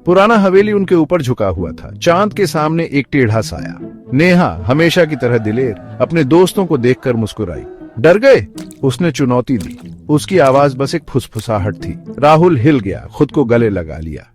पुराना हवेली उनके ऊपर झुका हुआ था, चांद के सामने एक टेढ़ा साया। नेहा हमेशा की तरह दिलेर अपने दोस्तों को देखकर मुस्कुराई। डर गए? उसने चुनौती दी। उसकी आवाज बस एक फुसफुसाहट थी। राहुल हिल गया, खुद को गले लगा लिया।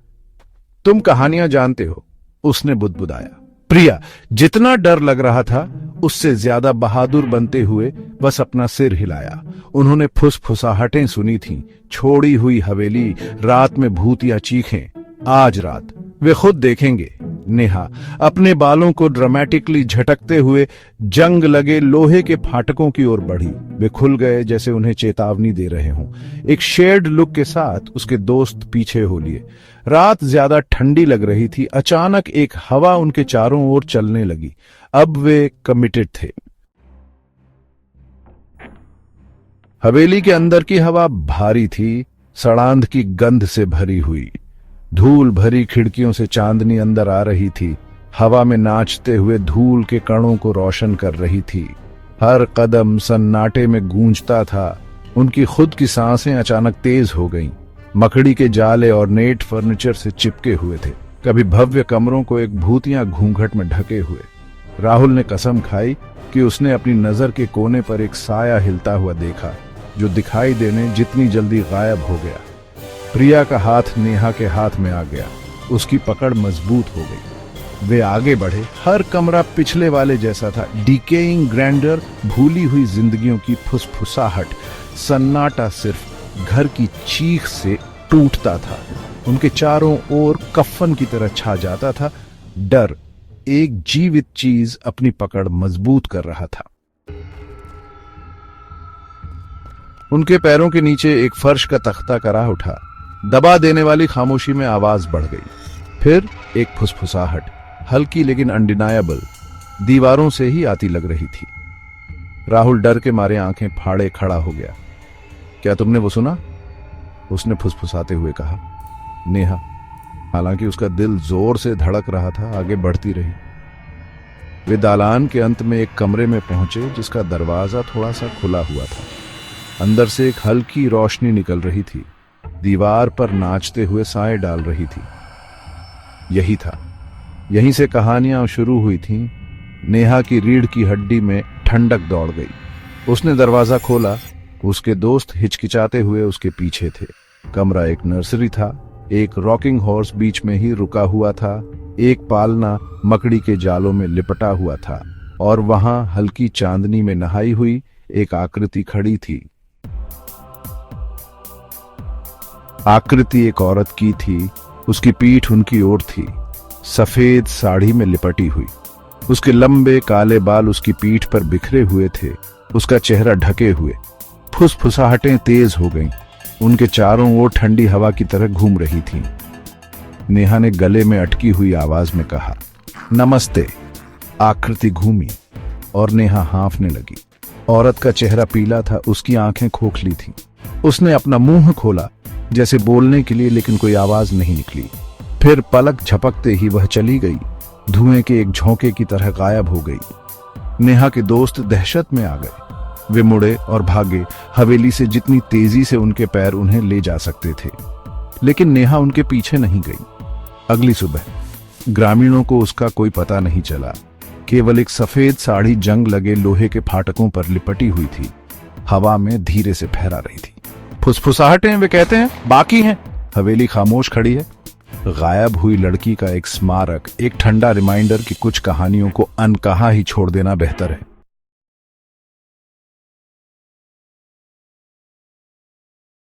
तुम कहानियां जानते हो, उसने बुदबुदाया। प्रिया जितना डर लग रहा था उससे ज्यादा बहादुर बनते हुए बस अपना सिर हिलाया। उन्होंने फुसफुसाहटें सुनी थीं, छोड़ी हुई हवेली, रात में भूतिया चीखें। आज रात वे खुद देखेंगे। नेहा अपने बालों को ड्रामेटिकली झटकते हुए जंग लगे लोहे के फाटकों की ओर बढ़ी। वे खुल गए जैसे उन्हें चेतावनी दे रहे हों। एक शेयर्ड लुक के साथ उसके दोस्त पीछे हो लिए। रात ज्यादा ठंडी लग रही थी। अचानक एक हवा उनके चारों ओर चलने लगी। अब वे कमिटेड थे। हवेली के अंदर की हवा भारी थी, सड़ांध की गंध से भरी हुई। धूल भरी खिड़कियों से चांदनी अंदर आ रही थी, हवा में नाचते हुए धूल के कणों को रोशन कर रही थी। हर कदम सन्नाटे में गूंजता था। उनकी खुद की सांसें अचानक तेज हो गईं। मकड़ी के जाले और नेट फर्नीचर से चिपके हुए थे, कभी भव्य कमरों को एक भूतिया घूंघट में ढके हुए। राहुल ने कसम खाई कि उसने अपनी नजर के कोने पर एक साया हिलता हुआ देखा, जो दिखाई देने जितनी जल्दी गायब हो गया। प्रिया का हाथ नेहा के हाथ में आ गया। उसकी पकड़ मजबूत हो गई। वे आगे बढ़े। हर कमरा पिछले वाले जैसा था। डिकेइंग ग्रैंडर, भूली हुई जिंदगियों की फुसफुसाहट, सन्नाटा सिर्फ घर की चीख से टूटता था। उनके चारों ओर कफन की तरह छा जाता था। डर, एक जीवित चीज, अपनी पकड़ मजबूत कर रहा था। उनके पैरों के नीचे एक फर्श का तख्ता करा उठा। दबा देने वाली खामोशी में आवाज बढ़ गई। फिर एक फुसफुसाहट, हल्की लेकिन अनडिनायबल, दीवारों से ही आती लग रही थी। राहुल डर के मारे आंखें फाड़े खड़ा हो गया। क्या तुमने वो सुना? उसने फुसफुसाते हुए कहा। नेहा, हालांकि उसका दिल जोर से धड़क रहा था, आगे बढ़ती रही। वे दालान के अंत में एक कमरे में पहुंचे जिसका दरवाजा थोड़ा सा खुला हुआ था। अंदर से एक हल्की रोशनी निकल रही थी, दीवार पर नाचते हुए साए डाल रही थी। यही था, यहीं से कहानियां शुरू हुई थीं। नेहा की रीढ़ की हड्डी में ठंडक दौड़ गई। उसने दरवाजा खोला। उसके दोस्त हिचकिचाते हुए उसके पीछे थे। कमरा एक नर्सरी था। एक रॉकिंग हॉर्स बीच में ही रुका हुआ था। एक पालना मकड़ी के जालों में लिपटा हुआ था, और वहां हल्की चांदनी में नहाई हुई एक आकृति खड़ी थी। आकृति एक औरत की थी। उसकी पीठ उनकी ओर थी, सफेद साड़ी में लिपटी हुई। उसके लंबे काले बाल उसकी पीठ पर बिखरे हुए थे, उसका चेहरा ढके हुए। फुसफुसाहटें तेज हो गईं। उनके चारों ओर ठंडी हवा की तरह घूम रही थीं। नेहा ने गले में अटकी हुई आवाज में कहा, नमस्ते। आकृति घूमी और नेहा हाँफने लगी। औरत का चेहरा पीला था, उसकी आंखें खोखली थीं। उसने अपना मुंह खोला जैसे बोलने के लिए, लेकिन कोई आवाज नहीं निकली। फिर पलक झपकते ही वह चली गई, धुएं के एक झोंके की तरह गायब हो गई। नेहा के दोस्त दहशत में आ गए। वे मुड़े और भागे, हवेली से जितनी तेजी से उनके पैर उन्हें ले जा सकते थे। लेकिन नेहा उनके पीछे नहीं गई। अगली सुबह ग्रामीणों को उसका कोई पता नहीं चला। केवल एक सफेद साड़ी जंग लगे लोहे के फाटकों पर लिपटी हुई थी, हवा में धीरे से फहरा रही थी। फुसफुसाहटें, वे कहते हैं, बाकी हैं। हवेली खामोश खड़ी है। गायब हुई लड़की का एक स्मारक, एक ठंडा रिमाइंडर कि कुछ कहानियों को अनकहा ही छोड़ देना बेहतर है।